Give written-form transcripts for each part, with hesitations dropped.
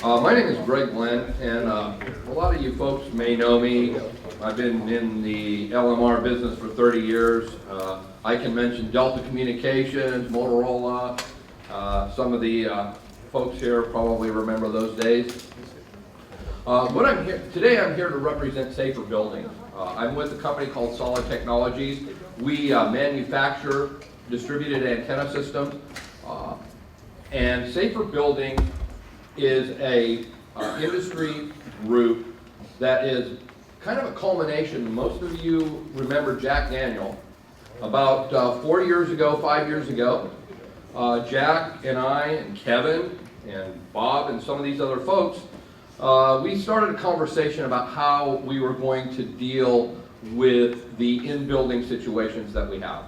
My name is Greg Glenn, and a lot of you folks may know me. I've been in the LMR business for 30 years. I can mention Delta Communications, Motorola. Some of the folks here probably remember those days. Today I'm here to represent Safer Buildings. I'm with a company called Solid Technologies. We manufacture distributed antenna systems, and Safer Buildings is a industry group that is kind of a culmination. Most of you remember Jack Daniel. About 4 years ago, 5 years ago, Jack and I and Kevin and Bob and some of these other folks, we started a conversation about how we were going to deal with the in-building situations that we have.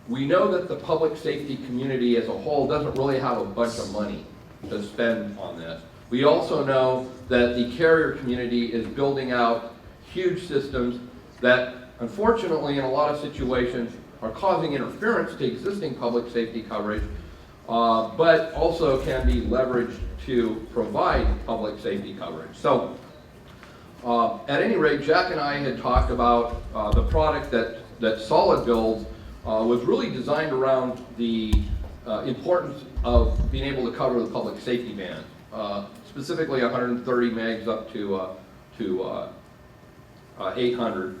We know that the public safety community as a whole doesn't really have a bunch of money to spend on this. We also know that the carrier community is building out huge systems that, unfortunately, in a lot of situations, are causing interference to existing public safety coverage, but also can be leveraged to provide public safety coverage. So, at any rate, Jack and I had talked about the product that Solid builds was really designed around the importance of being able to cover the public safety band, specifically 130 megs up to 800.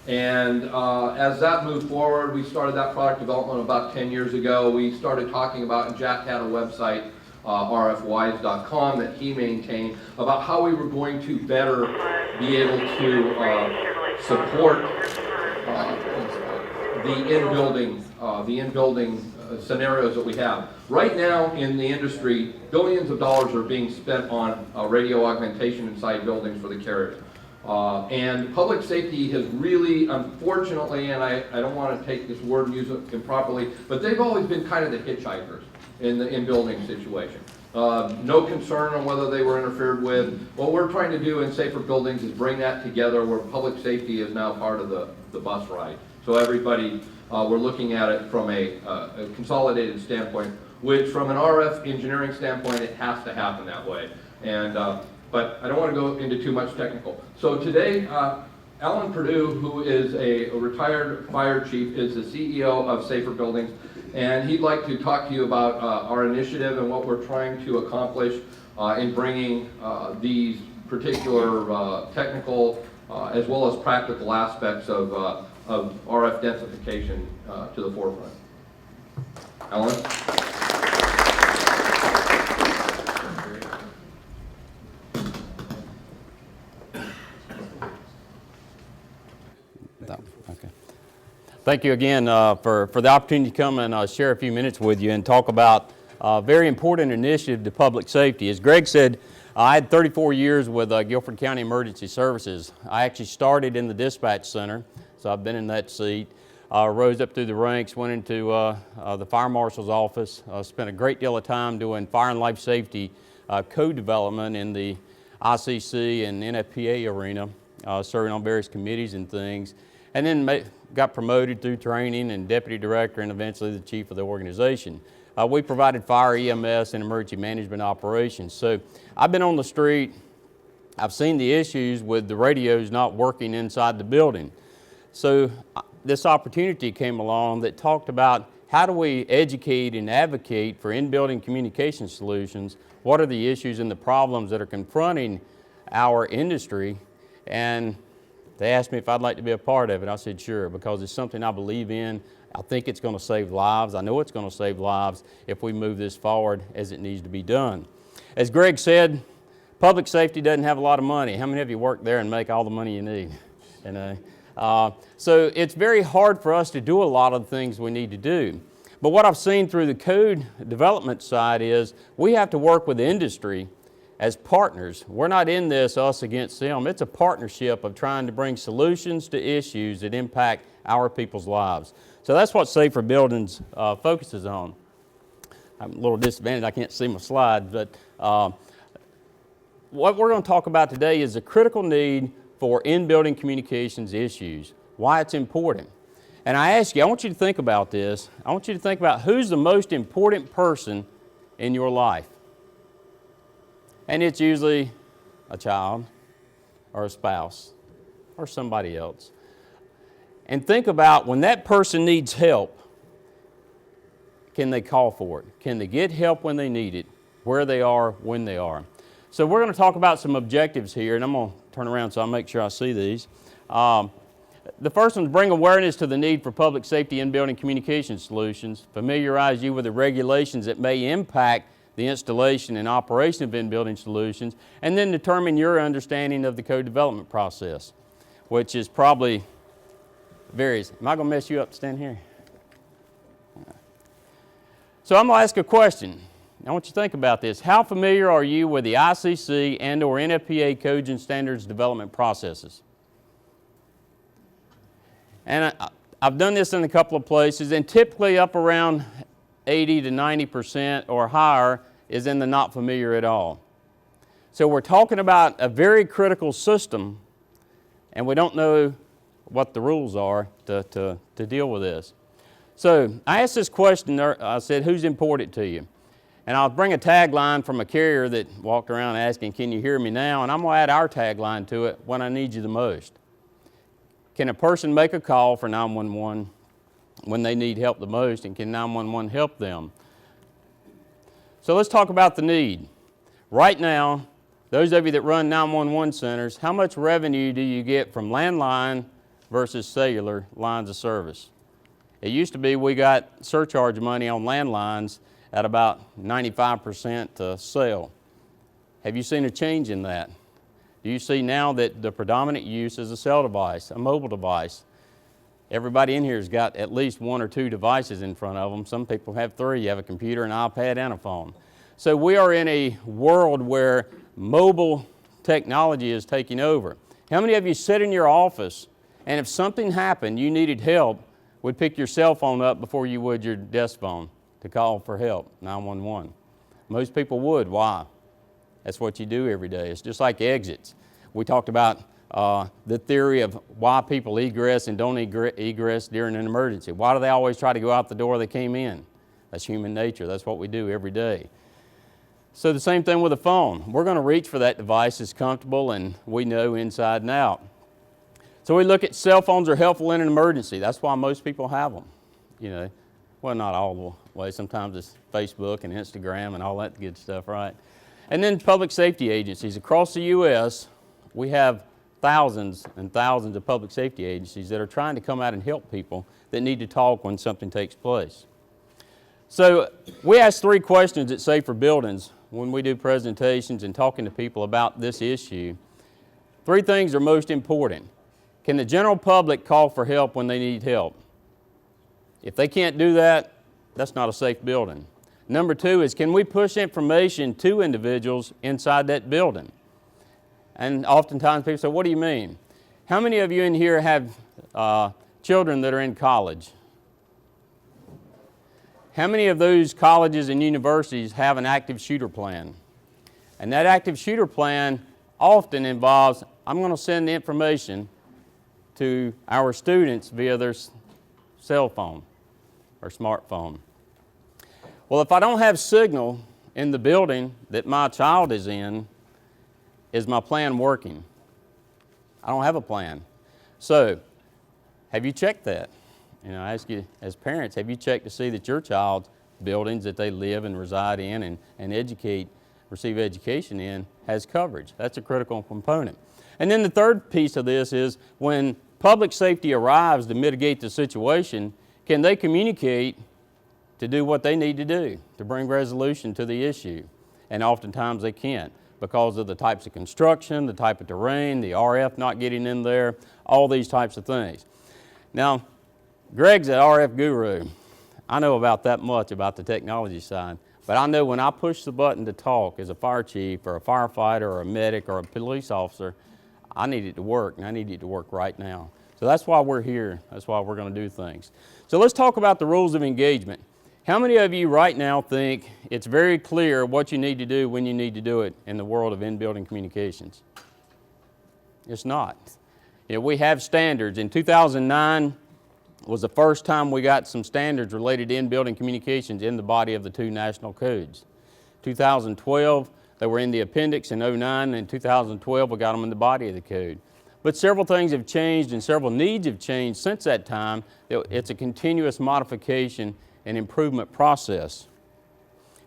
And as that moved forward, we started that product development about 10 years ago. We started talking about, and Jack had a website, rfwise.com, that he maintained, about how we were going to better be able to support the in-building scenarios that we have. Right now in the industry, billions of dollars are being spent on radio augmentation inside buildings for the carriers. And public safety has really, unfortunately, and I don't want to take this word and use it improperly, but they've always been kind of the hitchhikers in the in-building situation. No concern on whether they were interfered with. What we're trying to do in Safer Buildings is bring that together where public safety is now part of the bus ride. So everybody, we're looking at it from a consolidated standpoint, which from an RF engineering standpoint, it has to happen that way. And but I don't want to go into too much technical. So today, Alan Perdue, who is a retired fire chief, is the CEO of Safer Buildings, and he'd like to talk to you about our initiative and what we're trying to accomplish in bringing these particular technical as well as practical aspects of RF densification to the forefront. Alan? Okay. Thank you again for the opportunity to come and share a few minutes with you and talk about a very important initiative to public safety. As Greg said, I had 34 years with Guilford County Emergency Services. I actually started in the dispatch center, so I've been in that seat. Rose up through the ranks, went into the fire marshal's office, spent a great deal of time doing fire and life safety code development in the ICC and NFPA arena, serving on various committees and things, and then got promoted through training and deputy director and eventually the chief of the organization. We provided fire, EMS, and emergency management operations. So I've been on the street. I've seen the issues with the radios not working inside the building. So this opportunity came along that talked about how do we educate and advocate for in-building communication solutions. What are the issues and the problems that are confronting our industry? And they asked me if I'd like to be a part of it. I said sure, because it's something I believe in. I think it's going to save lives. I know it's going to save lives if we move this forward as it needs to be done. As Greg said, public safety doesn't have a lot of money. How many of you work there and make all the money you need? You know? So it's very hard for us to do a lot of the things we need to do. But what I've seen through the code development side is we have to work with the industry as partners. We're not in this us against them. It's a partnership of trying to bring solutions to issues that impact our people's lives. So that's what Safer Buildings focuses on. I'm a little disadvantaged, I can't see my slide, but what we're going to talk about today is the critical need for in-building communications issues, why it's important. And I ask you, I want you to think about this. I want you to think about who's the most important person in your life. And it's usually a child or a spouse or somebody else. And think about when that person needs help, can they call for it? Can they get help when they need it, where they are, when they are? So we're going to talk about some objectives here, and I'm going to turn around so I make sure I see these. The first one is bring awareness to the need for public safety in-building communication solutions, familiarize you with the regulations that may impact the installation and operation of in-building solutions, and then determine your understanding of the code development process, which is probably varies. Am I going to mess you up standing here? So I'm going to ask a question. I want you to think about this. How familiar are you with the ICC and or NFPA codes and standards development processes? And I've done this in a couple of places, and typically up around 80 to 90% or higher is in the not familiar at all. So we're talking about a very critical system, and we don't know what the rules are to deal with this. So I asked this question, I said, who's important to you? And I'll bring a tagline from a carrier that walked around asking, can you hear me now? And I'm going to add our tagline to it, when I need you the most. Can a person make a call for 911 when they need help the most, and can 911 help them? So let's talk about the need. Right now, those of you that run 911 centers, how much revenue do you get from landline versus cellular lines of service? It used to be we got surcharge money on landlines at about 95% to cell. Have you seen a change in that? Do you see now that the predominant use is a cell device, a mobile device? Everybody in here has got at least one or two devices in front of them. Some people have three. You have a computer, an iPad, and a phone. So we are in a world where mobile technology is taking over. How many of you sit in your office and if something happened, you needed help, would pick your cell phone up before you would your desk phone to call for help, 911? Most people would. Why? That's what you do every day. It's just like exits. We talked about the theory of why people egress and don't egress during an emergency. Why do they always try to go out the door they came in? That's human nature. That's what we do every day. So the same thing with a phone. We're going to reach for that device that's comfortable and we know inside and out. So we look at cell phones are helpful in an emergency. That's why most people have them. You know, well, not all the way. Sometimes it's Facebook and Instagram and all that good stuff, right? And then public safety agencies. Across the U.S., we have thousands and thousands of public safety agencies that are trying to come out and help people that need to talk when something takes place. So we ask 3 questions at Safer Buildings when we do presentations and talking to people about this issue. 3 things are most important. Can the general public call for help when they need help? If they can't do that, that's not a safe building. Number 2 is, can we push information to individuals inside that building? And oftentimes people say, what do you mean? How many of you in here have children that are in college? How many of those colleges and universities have an active shooter plan? And that active shooter plan often involves, I'm going to send the information to our students via their cell phone or smartphone. Well, if I don't have signal in the building that my child is in, is my plan working? I don't have a plan. So, have you checked that? You know, I ask you as parents, have you checked to see that your child's buildings that they live and reside in and receive education in has coverage? That's a critical component. And then the third piece of this is when public safety arrives to mitigate the situation, can they communicate to do what they need to do to bring resolution to the issue? And oftentimes they can't because of the types of construction, the type of terrain, the RF not getting in there, all these types of things. Now, Greg's an RF guru. I know about that much about the technology side, but I know when I push the button to talk as a fire chief or a firefighter or a medic or a police officer, I need it to work, and I need it to work right now. So that's why we're here. That's why we're going to do things. So let's talk about the rules of engagement. How many of you right now think it's very clear what you need to do when you need to do it in the world of in-building communications? It's not. You know, we have standards. In 2009 was the first time we got some standards related to in-building communications in the body of the 2 national codes. 2012, They were in the appendix in 09, and in 2012 we got them in the body of the code. But several things have changed and several needs have changed since that time. It's a continuous modification and improvement process.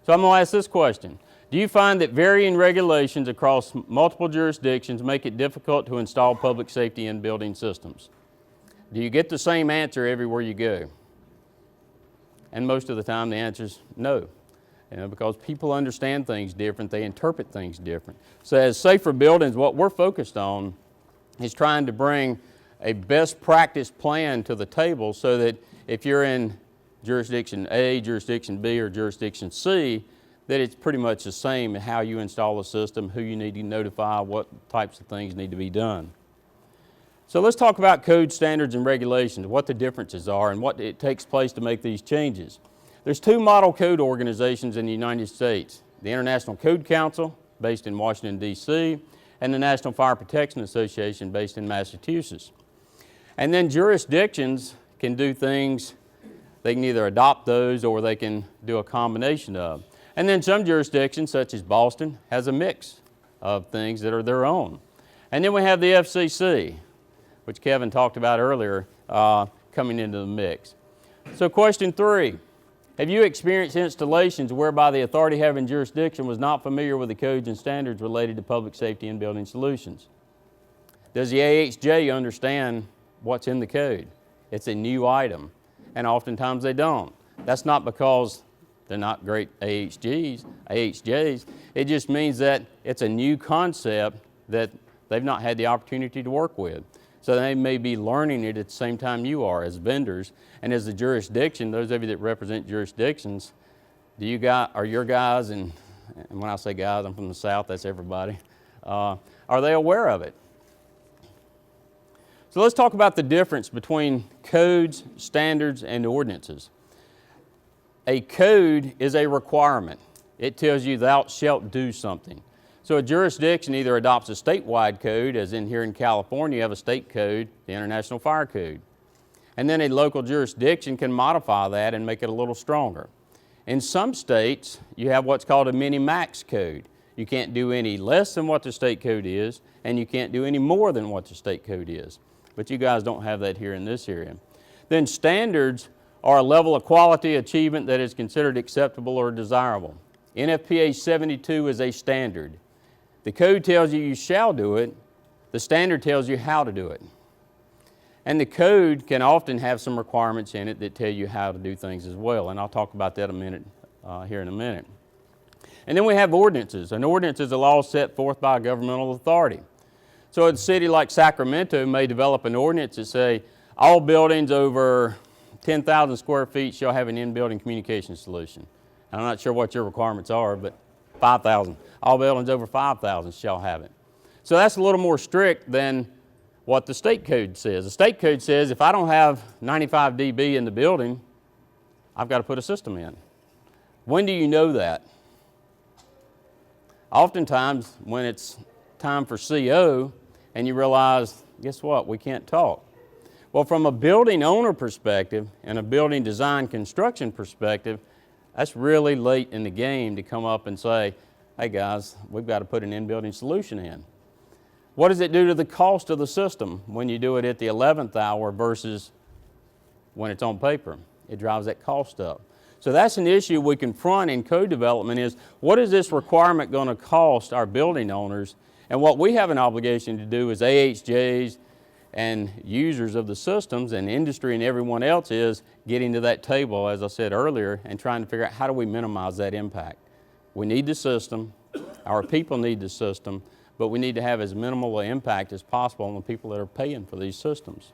So I'm going to ask this question. Do you find that varying regulations across multiple jurisdictions make it difficult to install public safety in building systems? Do you get the same answer everywhere you go? And most of the time the answer is no. Because people understand things different, they interpret things different. So as Safer Buildings, what we're focused on is trying to bring a best practice plan to the table so that if you're in jurisdiction A, jurisdiction B, or jurisdiction C, that it's pretty much the same in how you install a system, who you need to notify, what types of things need to be done. So let's talk about code standards and regulations, what the differences are and what it takes place to make these changes. There's two model code organizations in the United States, the International Code Council, based in Washington, D.C., and the National Fire Protection Association, based in Massachusetts. And then jurisdictions can do things, they can either adopt those or they can do a combination of. And then some jurisdictions, such as Boston, has a mix of things that are their own. And then we have the FCC, which Kevin talked about earlier, coming into the mix. So question 3. Have you experienced installations whereby the authority having jurisdiction was not familiar with the codes and standards related to public safety and building solutions? Does the AHJ understand what's in the code? It's a new item, and oftentimes they don't. That's not because they're not great AHJs. It just means that it's a new concept that they've not had the opportunity to work with. So they may be learning it at the same time you are as vendors. And as a jurisdiction, those of you that represent jurisdictions, are your guys, and when I say guys, I'm from the South, that's everybody, are they aware of it? So let's talk about the difference between codes, standards, and ordinances. A code is a requirement. It tells you thou shalt do something. So a jurisdiction either adopts a statewide code, as in here in California you have a state code, the International Fire Code. And then a local jurisdiction can modify that and make it a little stronger. In some states, you have what's called a mini-max code. You can't do any less than what the state code is, and you can't do any more than what the state code is. But you guys don't have that here in this area. Then standards are a level of quality achievement that is considered acceptable or desirable. NFPA 72 is a standard. The code tells you shall do it. The standard tells you how to do it. And the code can often have some requirements in it that tell you how to do things as well. And I'll talk about that here in a minute. And then we have ordinances. An ordinance is a law set forth by a governmental authority. So a city like Sacramento may develop an ordinance that say all buildings over 10,000 square feet shall have an in-building communication solution. I'm not sure what your requirements are, but 5,000. All buildings over 5,000 shall have it. So that's a little more strict than what the state code says. The state code says if I don't have 95 dB in the building, I've got to put a system in. When do you know that? Oftentimes when it's time for CO and you realize, guess what, we can't talk. Well, from a building owner perspective and a building design construction perspective, that's really late in the game to come up and say, hey guys, we've got to put an in-building solution in. What does it do to the cost of the system when you do it at the 11th hour versus when it's on paper? It drives that cost up. So that's an issue we confront in code development is, what is this requirement going to cost our building owners? And what we have an obligation to do as AHJs and users of the systems and industry and everyone else is getting to that table, as I said earlier, and trying to figure out how do we minimize that impact. We need the system, our people need the system, but we need to have as minimal an impact as possible on the people that are paying for these systems.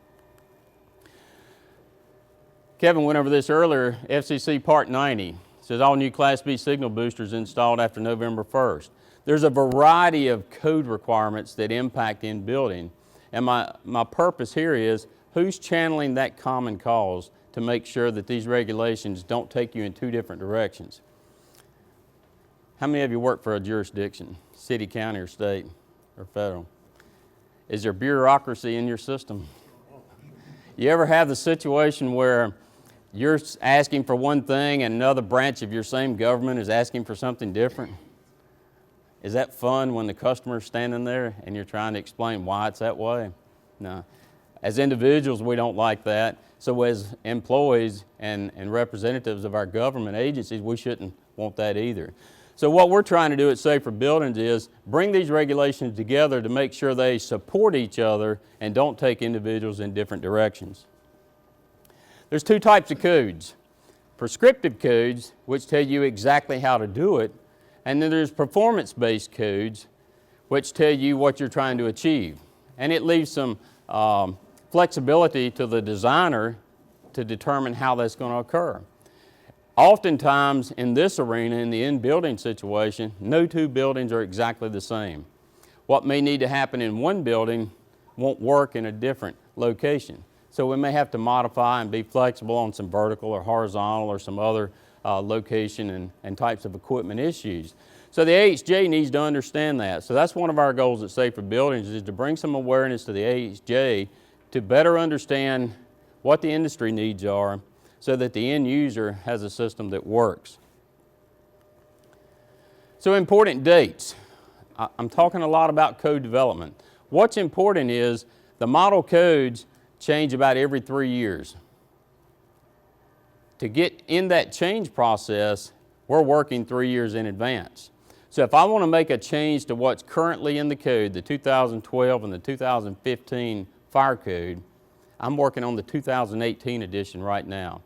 Kevin went over this earlier, FCC Part 90 says all new Class B signal boosters installed after November 1st. There's a variety of code requirements that impact in building, and my purpose here is who's channeling that common cause to make sure that these regulations don't take you in two different directions. How many of you work for a jurisdiction, city, county, or state, or federal? Is there bureaucracy in your system? You ever have the situation where you're asking for one thing and another branch of your same government is asking for something different? Is that fun when the customer's standing there and you're trying to explain why it's that way? No. As individuals, we don't like that. So as employees and representatives of our government agencies, we shouldn't want that either. So what we're trying to do at Safer Buildings is bring these regulations together to make sure they support each other and don't take individuals in different directions. There's two types of codes. Prescriptive codes, which tell you exactly how to do it, and then there's performance-based codes, which tell you what you're trying to achieve. And it leaves some flexibility to the designer to determine how that's going to occur. Oftentimes in this arena, in the in-building situation, no two buildings are exactly the same. What may need to happen in one building won't work in a different location. So we may have to modify and be flexible on some vertical or horizontal or some other location and types of equipment issues. So the AHJ needs to understand that. So that's one of our goals at Safer Buildings, is to bring some awareness to the AHJ to better understand what the industry needs are so that the end user has a system that works. So important dates. I'm talking a lot about code development. What's important is the model codes change about every 3 years. To get in that change process, we're working 3 years in advance. So if I want to make a change to what's currently in the code, the 2012 and the 2015 fire code, I'm working on the 2018 edition right now.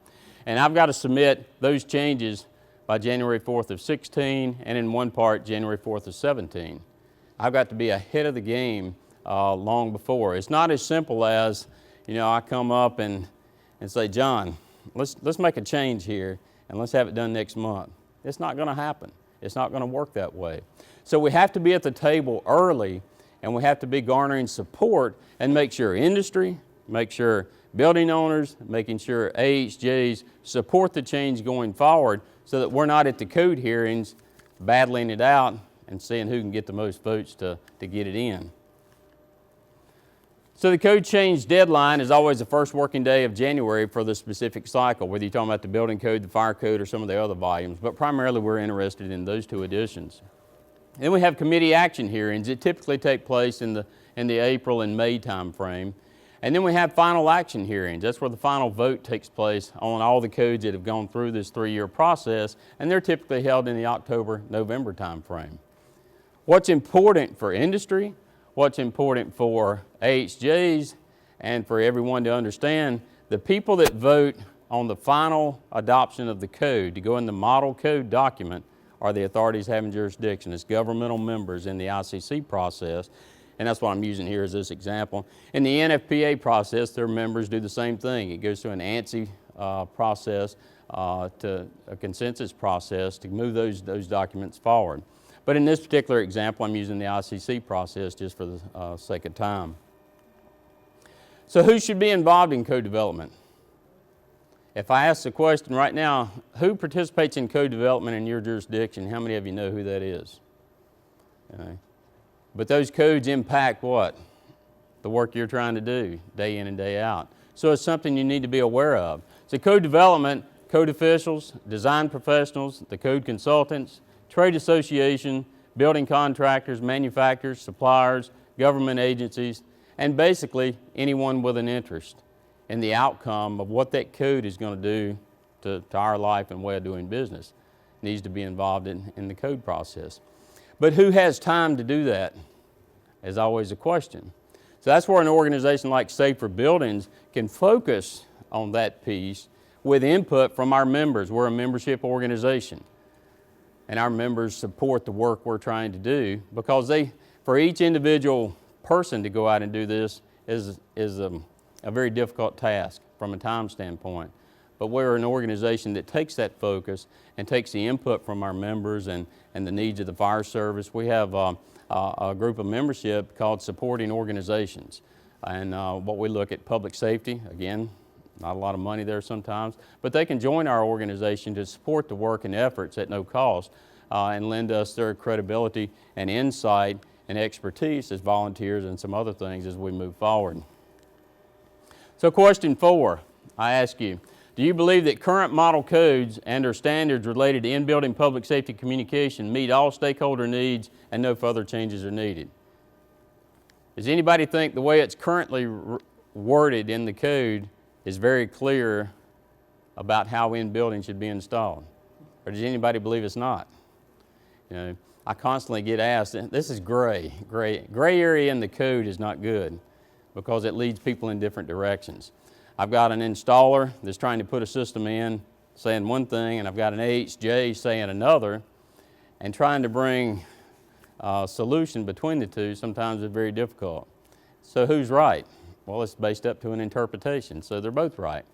And I've got to submit those changes by January 4th of 16 and in one part January 4th of 17. I've got to be ahead of the game long before. It's not as simple as, you know, I come up and say, John, let's make a change here and let's have it done next month. It's not going to happen. It's not going to work that way. So we have to be at the table early, and we have to be garnering support and make sure industry, make sure building owners, making sure AHJs support the change going forward so that we're not at the code hearings battling it out and seeing who can get the most votes to get it in. So the code change deadline is always the first working day of January for the specific cycle, whether you're talking about the building code, the fire code, or some of the other volumes, but primarily we're interested in those two editions. Then we have committee action hearings that typically take place in the April and May time frame. And then we have final action hearings. That's where the final vote takes place on all the codes that have gone through this 3-year process, and they're typically held in the October-November time frame. What's important for industry, what's important for AHJs, and for everyone to understand, the people that vote on the final adoption of the code to go in the model code document are the authorities having jurisdiction. It's governmental members in the ICC process, and that's what I'm using here as this example. In the NFPA process, their members do the same thing. It goes through an ANSI process to a consensus process to move those documents forward. But in this particular example, I'm using the ICC process just for the sake of time. So who should be involved in code development? If I ask the question right now, who participates in code development in your jurisdiction, how many of you know who that is? Okay. But those codes impact what? The work you're trying to do day in and day out. So it's something you need to be aware of. So code development, code officials, design professionals, the code consultants, trade association, building contractors, manufacturers, suppliers, government agencies, and basically anyone with an interest in the outcome of what that code is going to do to our life and way of doing business needs to be involved in the code process. But who has time to do that is always a question. So that's where an organization like Safer Buildings can focus on that piece with input from our members. We're a membership organization, and our members support the work we're trying to do because for each individual person to go out and do this is a very difficult task from a time standpoint. But we're an organization that takes that focus and takes the input from our members and the needs of the fire service. We have a group of membership called supporting organizations. And what we look at public safety, again, not a lot of money there sometimes, but they can join our organization to support the work and efforts at no cost and lend us their credibility and insight and expertise as volunteers and some other things as we move forward. So question 4, I ask you, Do you believe that current model codes and or standards related to in-building public safety communication meet all stakeholder needs and no further changes are needed? Does anybody think the way it's currently worded in the code is very clear about how in-building should be installed? Or does anybody believe it's not? You know, I constantly get asked, this is gray. Gray area in the code is not good because it leads people in different directions. I've got an installer that's trying to put a system in saying one thing, and I've got an AHJ saying another, and trying to bring a solution between the two sometimes is very difficult. So who's right? Well, it's based up to an interpretation, so they're both right.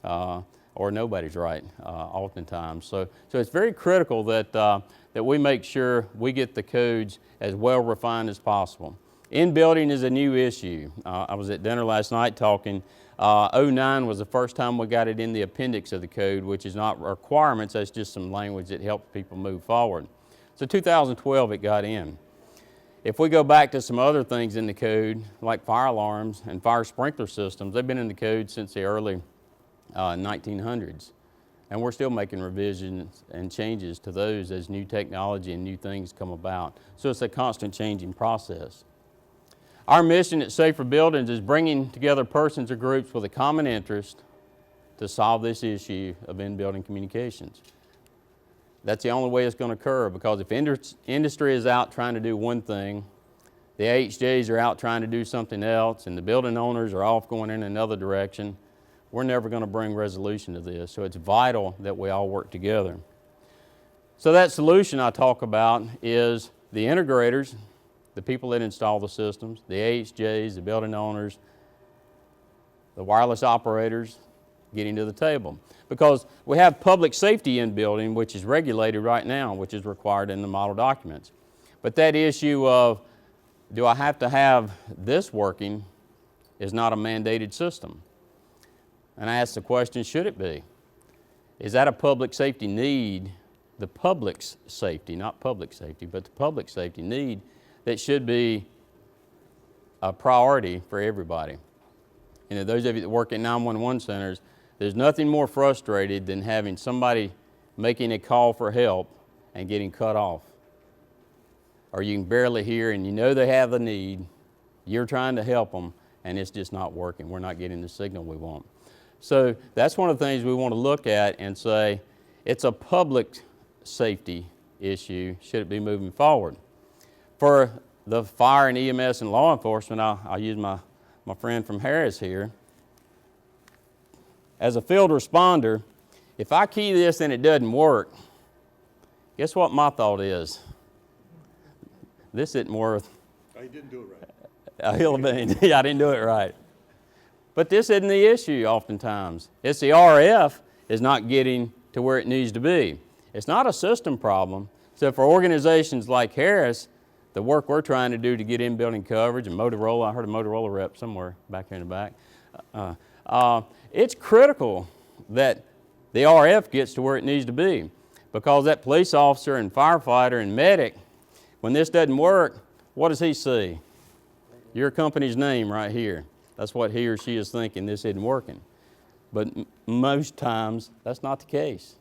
Or nobody's right oftentimes. So it's very critical that we make sure we get the codes as well refined as possible. In-building is a new issue. I was at dinner last night talking. 09 was the first time we got it in the appendix of the code, which is not requirements, that's just some language that helps people move forward. So 2012 it got in. If we go back to some other things in the code, like fire alarms and fire sprinkler systems, they've been in the code since the early 1900s. And we're still making revisions and changes to those as new technology and new things come about. So it's a constant changing process. Our mission at Safer Buildings is bringing together persons or groups with a common interest to solve this issue of in-building communications. That's the only way it's going to occur, because if industry is out trying to do one thing, the AHJs are out trying to do something else, and the building owners are off going in another direction, we're never going to bring resolution to this. So it's vital that we all work together. So that solution I talk about is the integrators, the people that install the systems, the AHJs, the building owners, the wireless operators getting to the table. Because we have public safety in building, which is regulated right now, which is required in the model documents. But that issue of, do I have to have this working, is not a mandated system. And I ask the question, should it be? Is that a public safety need, the public's safety, not public safety, but the public safety need that should be a priority for everybody? You know, those of you that work at 911 centers, there's nothing more frustrated than having somebody making a call for help and getting cut off. Or you can barely hear and you know they have the need, you're trying to help them, and it's just not working. We're not getting the signal we want. So that's one of the things we want to look at and say, it's a public safety issue, should it be moving forward? For the fire and EMS and law enforcement, I'll use my friend from Harris here. As a field responder, if I key this and it doesn't work, guess what my thought is? This isn't worth I didn't do it right. a hill of beans. Yeah, I didn't do it right. But this isn't the issue oftentimes. It's the RF is not getting to where it needs to be. It's not a system problem. So for organizations like Harris, the work we're trying to do to get in-building coverage, and Motorola, I heard a Motorola rep somewhere back here in the back, it's critical that the RF gets to where it needs to be, because that police officer and firefighter and medic, when this doesn't work, what does he see? Your company's name right here. That's what he or she is thinking, this isn't working. But most times, that's not the case.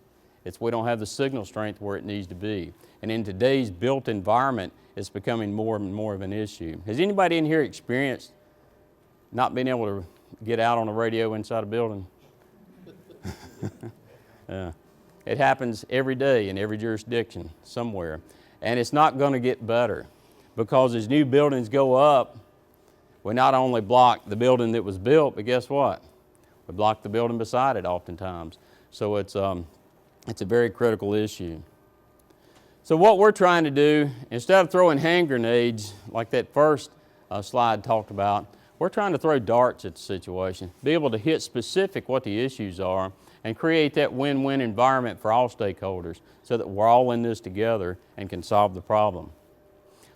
It's we don't have the signal strength where it needs to be. And in today's built environment, it's becoming more and more of an issue. Has anybody in here experienced not being able to get out on the radio inside a building? It happens every day in every jurisdiction somewhere. And it's not going to get better, because as new buildings go up, we not only block the building that was built, but guess what? We block the building beside it oftentimes. So it's a very critical issue. So what we're trying to do, instead of throwing hand grenades like that first slide talked about, we're trying to throw darts at the situation, be able to hit specific what the issues are, and create that win-win environment for all stakeholders so that we're all in this together and can solve the problem.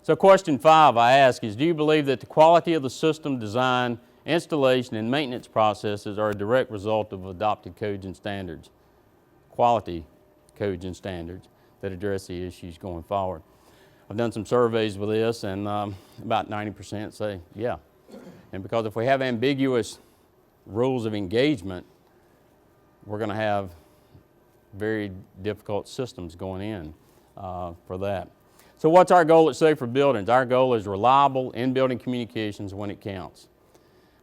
So question 5 I ask is, do you believe that the quality of the system design, installation, and maintenance processes are a direct result of adopted codes and standards? Quality codes and standards that address the issues going forward. I've done some surveys with this, and about 90% say, yeah. And because if we have ambiguous rules of engagement, we're going to have very difficult systems going in for that. So what's our goal at Safer Buildings? Our goal is reliable in-building communications when it counts.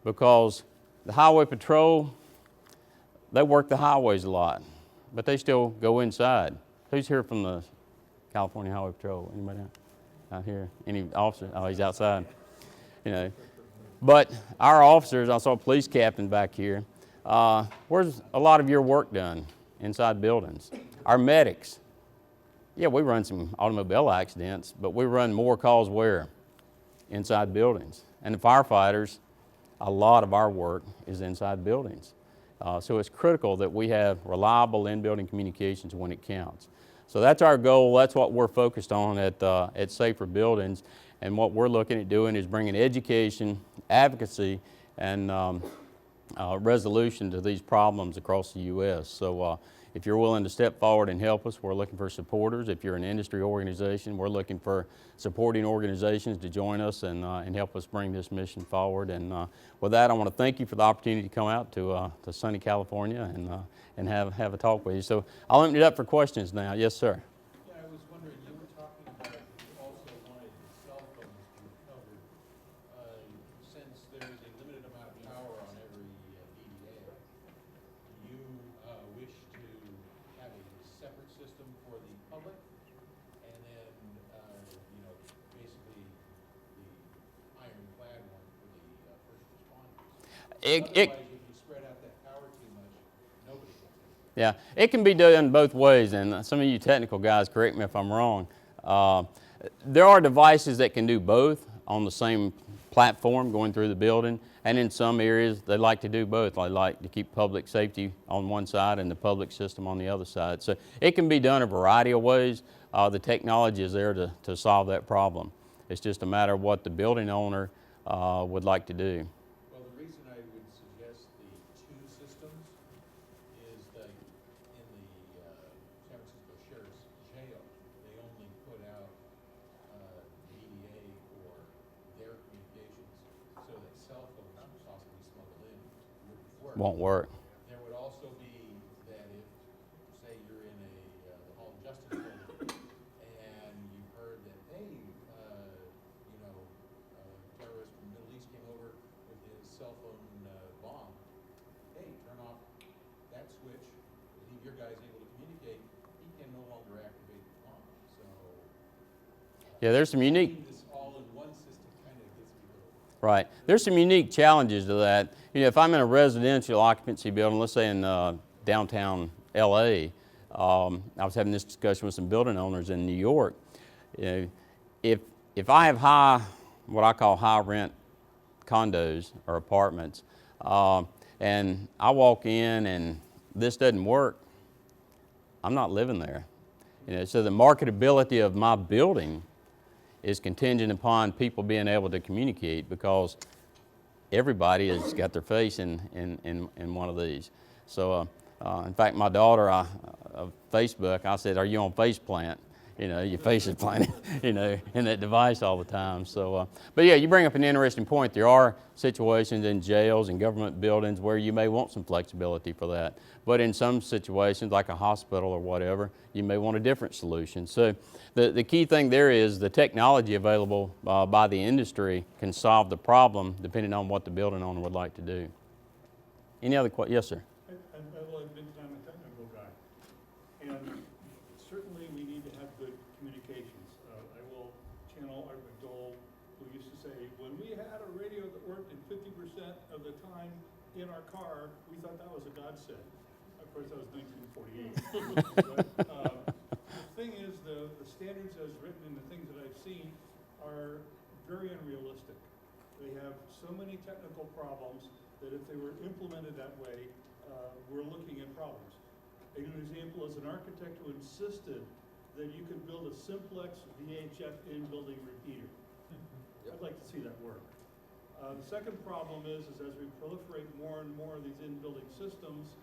Because the highway patrol, they work the highways a lot, but they still go inside. Who's here from the California Highway Patrol? Anybody out here? Any officer? Oh, he's outside. You know, but our officers, I saw a police captain back here. Where's a lot of your work done? Inside buildings. Our medics. Yeah, we run some automobile accidents, but we run more calls where? Inside buildings. And the firefighters, a lot of our work is inside buildings. So it's critical that we have reliable in-building communications when it counts. So that's our goal. That's what we're focused on at Safer Buildings. And what we're looking at doing is bringing education, advocacy, and resolution to these problems across the U.S. So if you're willing to step forward and help us, we're looking for supporters. If you're an industry organization, we're looking for supporting organizations to join us and help us bring this mission forward. And with that, I want to thank you for the opportunity to come out to sunny California and have a talk with you. So I'll open it up for questions now. Yes, sir. Yeah, I was wondering, you were talking about you also wanted cell phones to be covered. Since there's a limited amount of power on every DDA, do you wish to have a separate system for the public? And then, you know, basically the ironclad one for the first responders. Otherwise, if you spread out that power too much, nobody gets it. Yeah, it can be done both ways, and some of you technical guys, correct me if I'm wrong. There are devices that can do both on the same platform going through the building, and in some areas they like to do both. They like to keep public safety on one side and the public system on the other side. So it can be done a variety of ways. The technology is there to solve that problem. It's just a matter of what the building owner would like to do. Well, the reason I would suggest the two systems is that in the San Francisco Sheriff's Jail, they only put out EDA for their communications so that cell phones possibly smuggled in wouldn't work. Won't work. There would also be that if, say, you're in the Hall of Justice building and you've heard that, hey, you know, terrorist from the Middle East came over with his cell phone bomb. Hey, turn off that switch, leave your guys able to communicate. He can no longer activate the bomb. So, Yeah, there's some unique. having this all in one system kind of gets me a little. Right. There's some unique challenges to that. You know, if I'm in a residential occupancy building, let's say in downtown LA, I was having this discussion with some building owners in New York. You know, if I have what I call high rent condos or apartments, and I walk in and this doesn't work, I'm not living there. You know, so the marketability of my building is contingent upon people being able to communicate, because everybody has got their face in one of these. So, in fact, my daughter, of Facebook, I said, "Are you on FacePlant?" You know, your face is planted, you know, in that device all the time. So, but yeah, you bring up an interesting point. There are situations in jails and government buildings where you may want some flexibility for that. But in some situations, like a hospital or whatever, you may want a different solution. So the key thing there is the technology available by the industry can solve the problem depending on what the building owner would like to do. Any other questions? Yes, sir. Well, I've been I'm a technical guy, and certainly we need to have good communications. I will channel Art McDowell, who used to say, when we had a radio that worked in 50% of the time in our car, we thought that was a godsend. Of course, that was 1948. But the thing is, the standards as written and the things that I've seen are very unrealistic. They have so many technical problems that if they were implemented that way, we're looking at problems. A good example is an architect who insisted that you could build a simplex VHF in-building repeater. I'd like to see that work. The second problem is as we proliferate more and more of these in-building systems,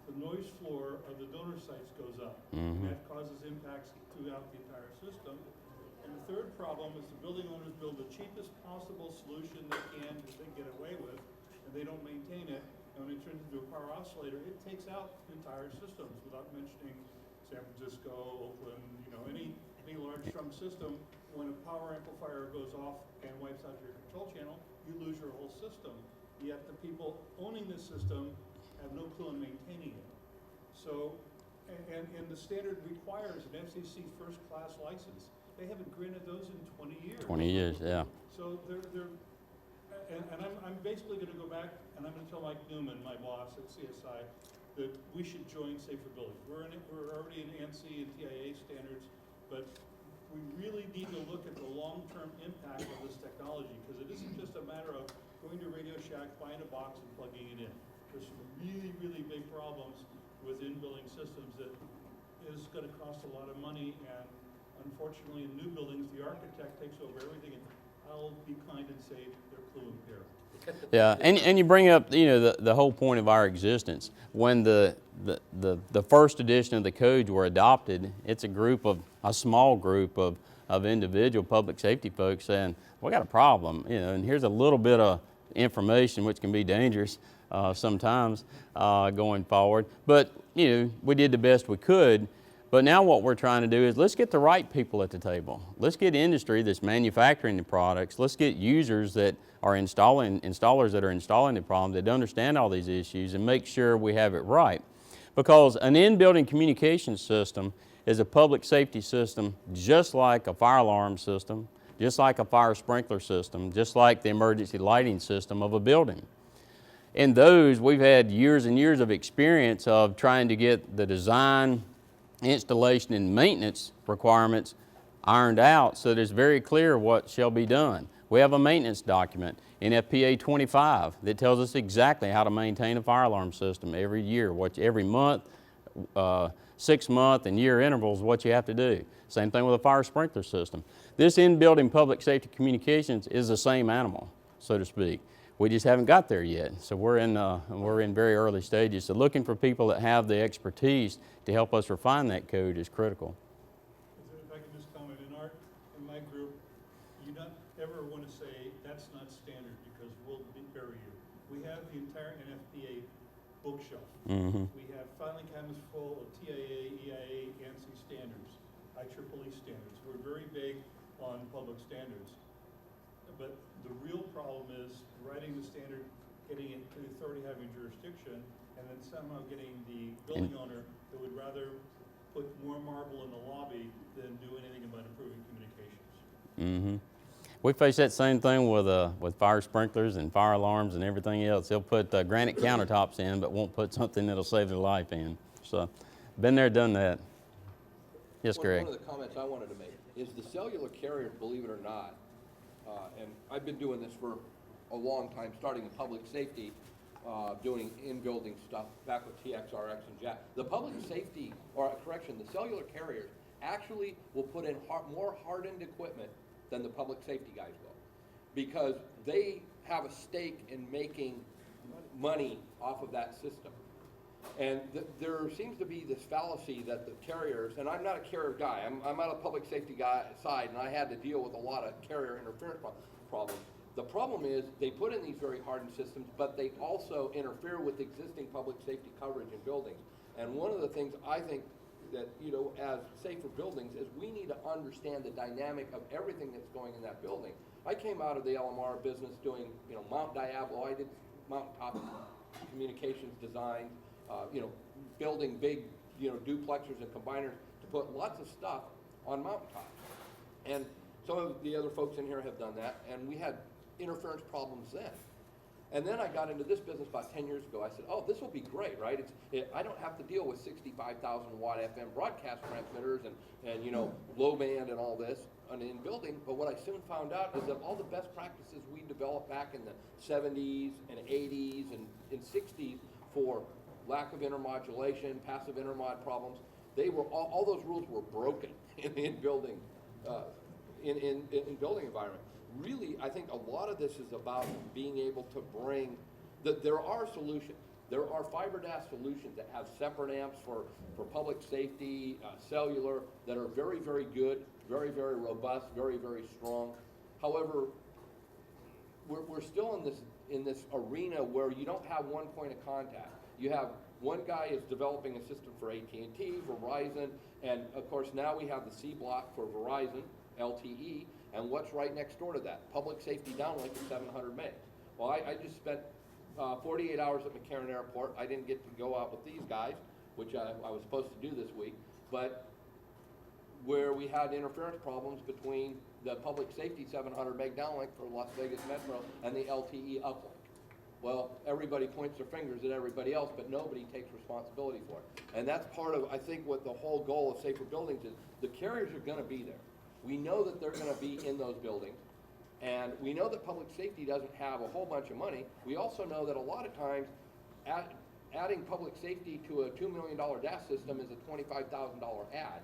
the noise floor of the donor sites goes up. Mm-hmm. And that causes impacts throughout the entire system. And the third problem is the building owners build the cheapest possible solution they can that they get away with, and they don't maintain it. And and when it turns into a power oscillator, it takes out entire systems without mentioning San Francisco, Oakland, any large trunk system. When a power amplifier goes off and wipes out your control channel, you lose your whole system. Yet the people owning this system have no clue in maintaining it. So, and the standard requires an FCC first-class license. They haven't granted those in 20 years. 20 years, yeah. So I'm basically going to go back and I'm going to tell Mike Newman, my boss at CSI, that we should join Safer Buildings. We're already in ANSI and TIA standards, but we really need to look at the long-term impact of this technology, because it isn't just a matter of going to Radio Shack, buying a box and plugging it in. There's some really, really big problems with in-building systems that is going to cost a lot of money, and unfortunately in new buildings, the architect takes over everything, and I'll be kind and say they're clue impaired. Yeah, and you bring up, the whole point of our existence. When the first edition of the codes were adopted, it's a small group of individual public safety folks saying, we got a problem, and here's a little bit of information which can be dangerous sometimes going forward. But, we did the best we could. But now what we're trying to do is let's get the right people at the table. Let's get industry that's manufacturing the products. Let's get users that are installers that are installing the problem, that understand all these issues, and make sure we have it right. Because an in-building communication system is a public safety system just like a fire alarm system, just like a fire sprinkler system, just like the emergency lighting system of a building. In those, we've had years and years of experience of trying to get the design, installation, and maintenance requirements ironed out so that it's very clear what shall be done. We have a maintenance document in FPA 25 that tells us exactly how to maintain a fire alarm system every year, every month, 6-month and year intervals, what you have to do. Same thing with a fire sprinkler system. This in-building public safety communications is the same animal, so to speak. We just haven't got there yet. So we're in very early stages. So looking for people that have the expertise to help us refine that code is critical. If I can just comment, in my group, you don't ever want to say that's not standard because we'll bury you. We have the entire NFPA bookshelf. Mm-hmm. We have filing cabinets full of TIA, EIA, ANSI standards, IEEE standards. We're very big on public standards. But the real problem is writing the standard, getting it to the authority having jurisdiction, and then somehow getting the building owner that would rather put more marble in the lobby than do anything about improving communications. Mm-hmm. We face that same thing with fire sprinklers and fire alarms and everything else. They'll put granite countertops in, but won't put something that'll save their life in. So, been there, done that. Yes, Greg. One of the comments I wanted to make is the cellular carriers, believe it or not, and I've been doing this for a long time, starting in public safety, doing in-building stuff back with TXRX and JAC. The public safety, or correction, the cellular carriers actually will put in more hardened equipment than the public safety guys will, because they have a stake in making money off of that system. And there seems to be this fallacy that the carriers, and I'm not a carrier guy, I'm on a public safety guy side, and I had to deal with a lot of carrier interference problems. The problem is they put in these very hardened systems, but they also interfere with existing public safety coverage in buildings. And one of the things I think that, as Safer Buildings, is we need to understand the dynamic of everything that's going in that building. I came out of the LMR business doing, Mount Diablo. I did mountaintop communications design, building big, duplexers and combiners to put lots of stuff on mountaintops. And some of the other folks in here have done that, and we had interference problems then. And then I got into this business about 10 years ago. I said, oh, this will be great, right? I don't have to deal with 65,000 watt FM broadcast transmitters and low band and all this in building. But what I soon found out is that all the best practices we developed back in the 70s and 80s and 60s for lack of intermodulation, passive intermod problems, they were all those rules were broken in building in building environment. Really, I think a lot of this is about being able to bring that there are solutions. There are fiber DAS solutions that have separate amps for public safety, cellular, that are very, very good, very, very robust, very, very strong. However, we're still in this in this arena where you don't have one point of contact. You have one guy is developing a system for AT&T, Verizon, and of course now we have the C block for Verizon, LTE, and what's right next door to that? Public safety downlink at 700 meg. Well, I just spent 48 hours at McCarran Airport. I didn't get to go out with these guys, which I was supposed to do this week, but where we had interference problems between the public safety 700 meg downlink for Las Vegas Metro and the LTE uplink. Well, everybody points their fingers at everybody else, but nobody takes responsibility for it. And that's part of, I think, what the whole goal of safer buildings is. The carriers are gonna be there. We know that they're gonna be in those buildings. And we know that public safety doesn't have a whole bunch of money. We also know that a lot of times, adding public safety to a $2 million DAS system is a $25,000 add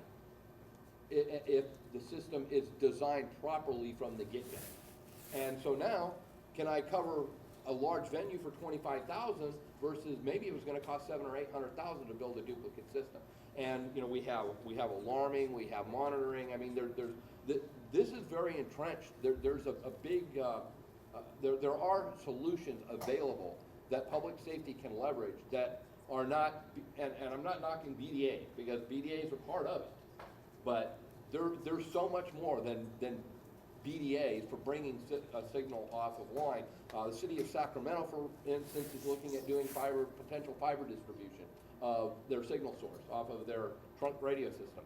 if the system is designed properly from the get-go. And so now, can I cover a large venue for 25,000 versus maybe it was going to cost 700,000 or 800,000 to build a duplicate system? And you know, we have alarming, we have monitoring. I mean, this is very entrenched. There's a big there are solutions available that public safety can leverage that are not, and I'm not knocking BDA because BDAs are part of it, but there's so much more than BDAs for bringing a signal off of line. The city of Sacramento, for instance, is looking at doing potential fiber distribution of their signal source off of their trunk radio system.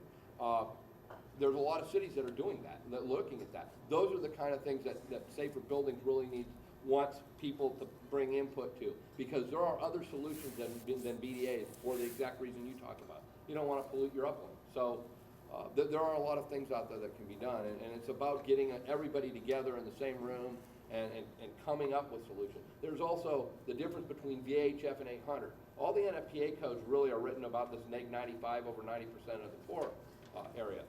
There's a lot of cities that are doing that looking at that. Those are the kind of things that safer buildings really wants people to bring input to, because there are other solutions than BDAs for the exact reason you talk about. You don't want to pollute your uplink. So there are a lot of things out there that can be done, and it's about getting everybody together in the same room and coming up with solutions. There's also the difference between VHF and 800. All the NFPA codes really are written about this neg 95 over 90% of the core area.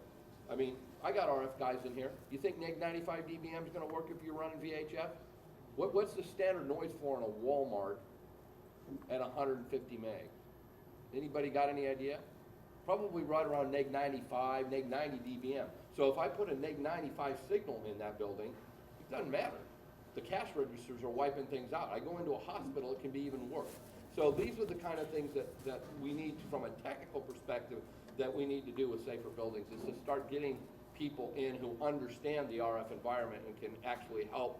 I mean, I got RF guys in here. You think neg 95 dBm is going to work if you're running VHF? What's the standard noise floor in a Walmart at 150 meg? Anybody got any idea? Probably right around neg 95, neg 90 dBm. So if I put a neg 95 signal in that building, it doesn't matter. The cash registers are wiping things out. I go into a hospital, it can be even worse. So these are the kind of things that we need, from a technical perspective, that we need to do with safer buildings, is to start getting people in who understand the RF environment and can actually help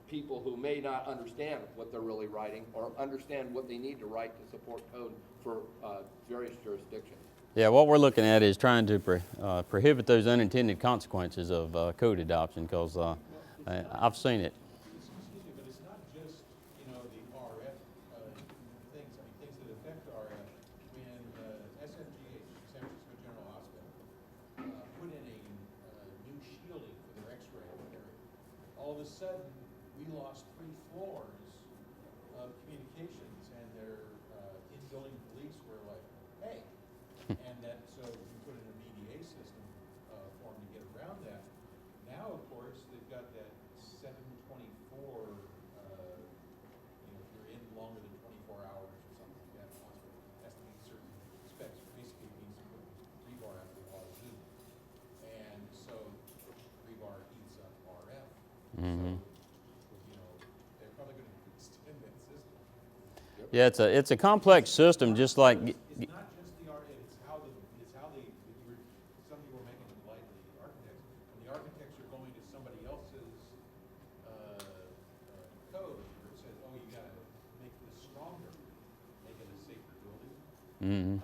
people who may not understand what they're really writing or understand what they need to write to support code for various jurisdictions. Yeah, what we're looking at is trying to prohibit those unintended consequences of code adoption, because I've seen it. Excuse me, but it's not just, you know, the RF things, I mean, things that affect RF. When SMGH, San Francisco General Hospital, put in a new shielding for their X-ray area, all of a sudden, we lost 3 floors of communications, and their in-building police were like, hey, and that, so we put in a VDA system for them to get around that. Now, of course, they've got that 724, you know, if you're in longer than 24 hours or something like that in the hospital, has to meet certain specs. Basically, it means to put rebar after a lot of zoom. And so rebar eats up RF. Mm-hmm. So, you know, they're probably going to extend that system. Yeah, it's a complex system, just like. It's not just the RF, it's how they, some people were making it like the architects. When the architects are going to somebody else's code, where it says, oh, you gotta make this stronger, make it a safer building. Mm-hmm.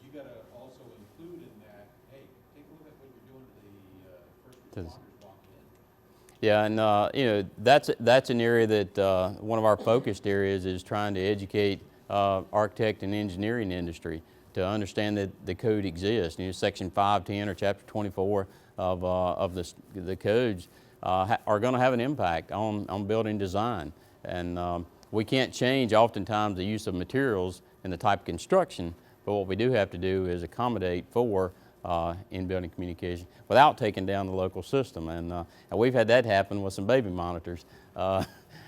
You gotta also include in that, hey, take a look at what you're doing to the first responders walking in. Yeah, and you know, that's an area that one of our focused areas is trying to educate architect and engineering industry to understand that the code exists. You know, Section 510 or Chapter 24 of the codes are going to have an impact on building design, and we can't change oftentimes the use of materials and the type of construction. But what we do have to do is accommodate for in-building communication without taking down the local system, and we've had that happen with some baby monitors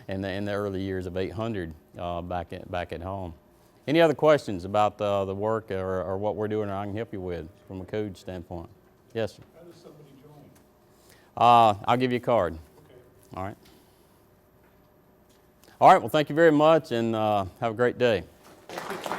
in the early years of 800 back at home. Any other questions about the work or what we're doing, or I can help you with from a code standpoint? Yes, sir. How does somebody join? I'll give you a card. Okay. All right. All right, well, thank you very much, and have a great day. Thank you.